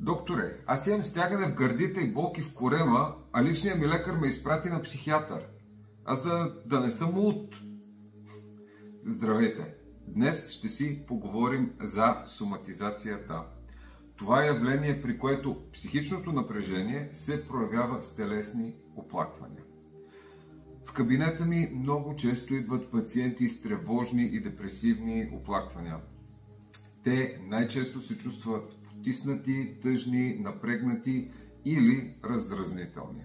Докторе, аз имам стягане в гърдите и болки в корема, а личният ми лекар ме изпрати на психиатър. Аз да не съм луд. Здравейте! Днес ще си поговорим за соматизацията. Това е явление, при което психичното напрежение се проявява с телесни оплаквания. В кабинета ми много често идват пациенти с тревожни и депресивни оплаквания. Те най-често се чувстват потиснати, тъжни, напрегнати или раздразнителни.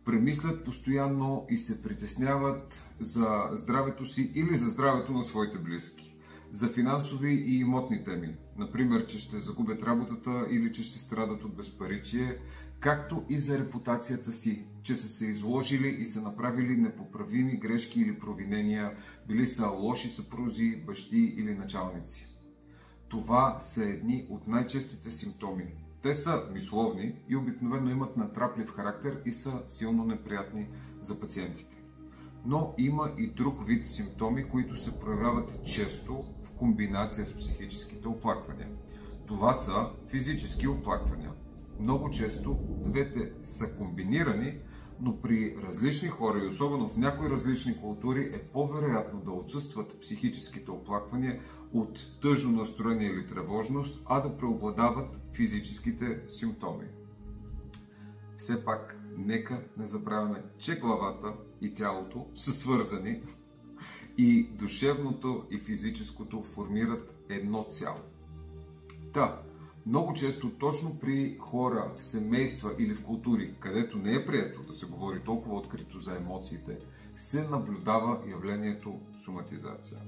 Премислят постоянно и се притесняват за здравето си или за здравето на своите близки. За финансови и имотни теми, например, че ще загубят работата или че ще страдат от безпаричие, както и за репутацията си, че са се изложили и са направили непоправими грешки или провинения, били са лоши съпрузи, бащи или началници. Това са едни от най-честите симптоми. Те са мисловни и обикновено имат натраплив характер и са силно неприятни за пациентите. Но има и друг вид симптоми, които се проявяват често в комбинация с психическите оплаквания. Това са физически оплаквания. Много често двете са комбинирани, но при различни хора и особено в някои различни култури е по-вероятно да отсъстват психическите оплаквания от тъжно настроение или тревожност, а да преобладават физическите симптоми. Все пак, нека не забравяме, че главата и тялото са свързани и душевното и физическото формират едно цяло. Много често точно при хора, в семейства или в култури, където не е прието да се говори толкова открито за емоциите, се наблюдава явлението соматизация.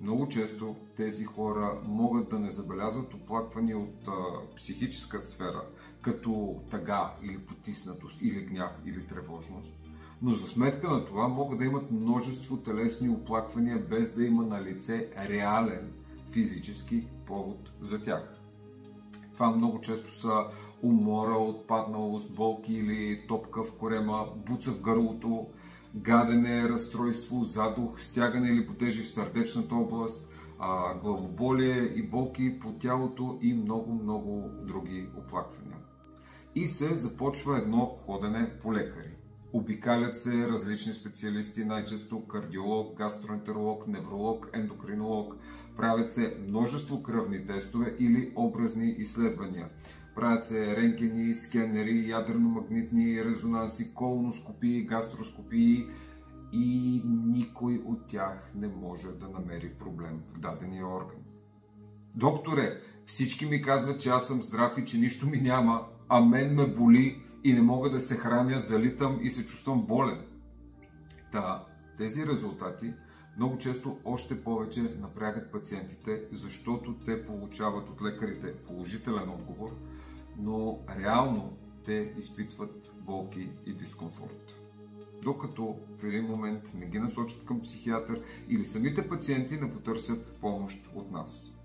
Много често тези хора могат да не забелязват оплаквания от психическа сфера, като тъга или потиснатост, или гняв, или тревожност. Но за сметка на това могат да имат множество телесни оплаквания, без да има на лице реален физически повод за тях. Това много често са умора, отпадналост, болки или топка в корема, буца в гърлото, гадене, разстройство, задух, стягане или потежи в сърдечната област, главоболие и болки по тялото и много други оплаквания. И се започва едно ходене по лекари. Обикалят се различни специалисти, най-често кардиолог, гастроентеролог, невролог, ендокринолог. Правят се множество кръвни тестове или образни изследвания. Правят се рентгени, скенери, ядрено-магнитни резонанси, колоноскопии, гастроскопии и никой от тях не може да намери проблем в дадения орган. Докторе, всички ми казват, че аз съм здрав и че нищо ми няма, а мен ме боли и не мога да се храня, залитам и се чувствам болен. Тези резултати много често още повече напрягат пациентите, защото те получават от лекарите положителен отговор, но реално те изпитват болки и дискомфорт. Докато в един момент не ги насочат към психиатър или самите пациенти не потърсят помощ от нас.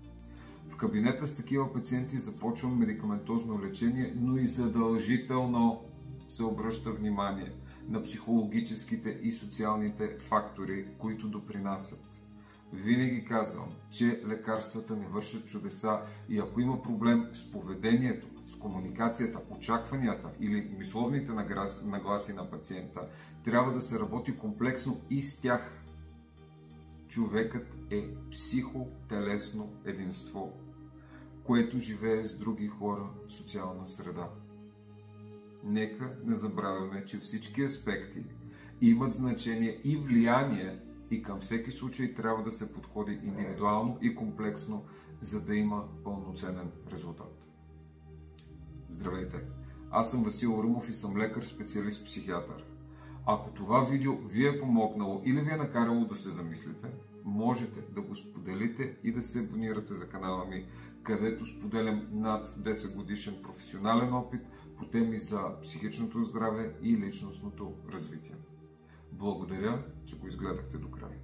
В кабинета с такива пациенти започвам медикаментозно лечение, но и задължително се обръща внимание на психологическите и социалните фактори, които допринасят. Винаги казвам, че лекарствата не вършат чудеса и ако има проблем с поведението, с комуникацията, очакванията или мисловните нагласи на пациента, трябва да се работи комплексно и с тях. Човекът е психотелесно единство, което живее с други хора в социална среда. Нека не забравяме, че всички аспекти имат значение и влияние и към всеки случай трябва да се подходи индивидуално и комплексно, за да има пълноценен резултат. Здравейте! Аз съм Васил Румов и съм лекар, специалист психиатър. Ако това видео ви е помогнало или ви е накарало да се замислите, можете да го споделите и да се абонирате за канала ми, където споделям над 10 годишен професионален опит по теми за психичното здраве и личностното развитие. Благодаря, че го изгледахте до края.